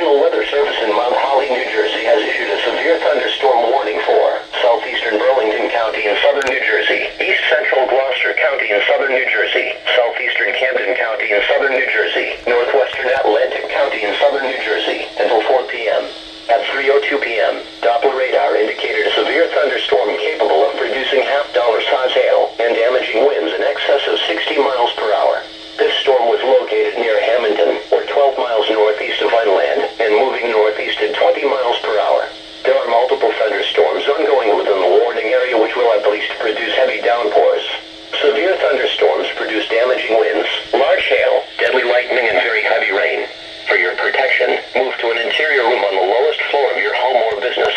National Weather Service in Mount Holly, New Jersey has issued a severe thunderstorm warning for southeastern Burlington County in southern New Jersey, east central Gloucester County in southern New Jersey, southeastern Camden County in southern New Jersey, northwestern Atlantic County in southern New Jersey until 4 p.m. At 3:02 p.m., Doppler radar indicated a severe thunderstorm capable of producing half-dollar-size hail and damaging winds in excess of 60 miles per hour. This storm was located near Hamilton, or 12 miles northeast of Vineland, and moving northeast at 20 miles per hour. There are multiple thunderstorms ongoing within the warning area which will at least produce heavy downpours. Severe thunderstorms produce damaging winds, large hail, deadly lightning, and very heavy rain. For your protection, move to an interior room on the lowest floor of your home or business.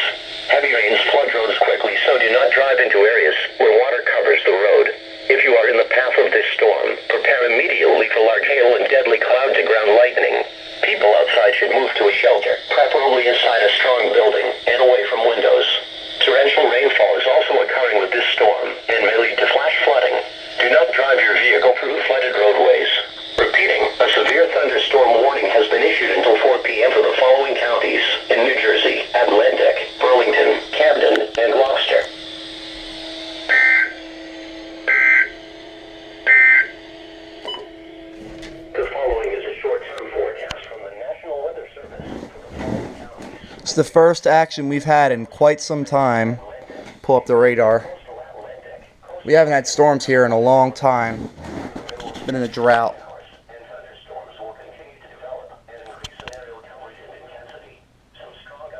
Heavy rains flood roads quickly, so do not drive into areas where water covers the road. If you are in the path of this storm, prepare immediately for large hail and deadly cloud-to-ground lightning. People outside should move to a shelter, preferably inside a strong building and away from windows. Torrential rainfall is also occurring with this storm and may lead to flash flooding. Do not drive your vehicle through flooded roadways. Repeating, a severe thunderstorm warning has been issued until 4 p.m. for the following counties in New Jersey: Atlantic, Burlington, Camden, and Gloucester. The following is a short-term forecast from the National Weather Service for the following counties. It's the first action we've had in quite some time. Pull up the radar. We haven't had storms here in a long time. It's been in a drought.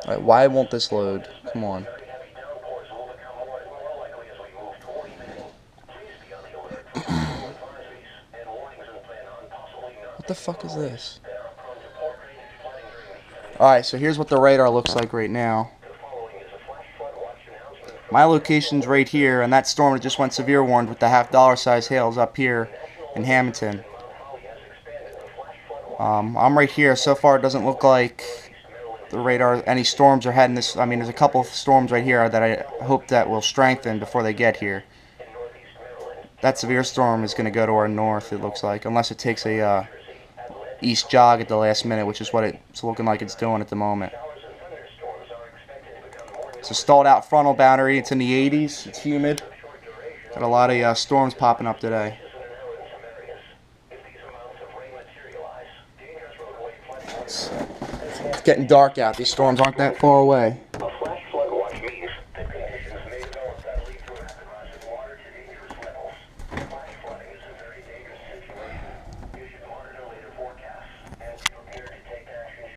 Alright, why won't this load? Come on. What the fuck is this? Alright, so here's what the radar looks like right now. My location's right here, and that storm that just went severe warned with the half-dollar-size hails up here in Hamilton. I'm right here. So far it doesn't look like the radar, any storms are heading this. I mean, there's a couple of storms right here that I hope that will strengthen before they get here. That severe storm is going to go to our north, it looks like, unless it takes a east jog at the last minute, which is what it's looking like it's doing at the moment. It's a stalled out frontal boundary. It's in the 80s. It's humid. Got a lot of storms popping up today. It's getting dark out. These storms aren't that far away.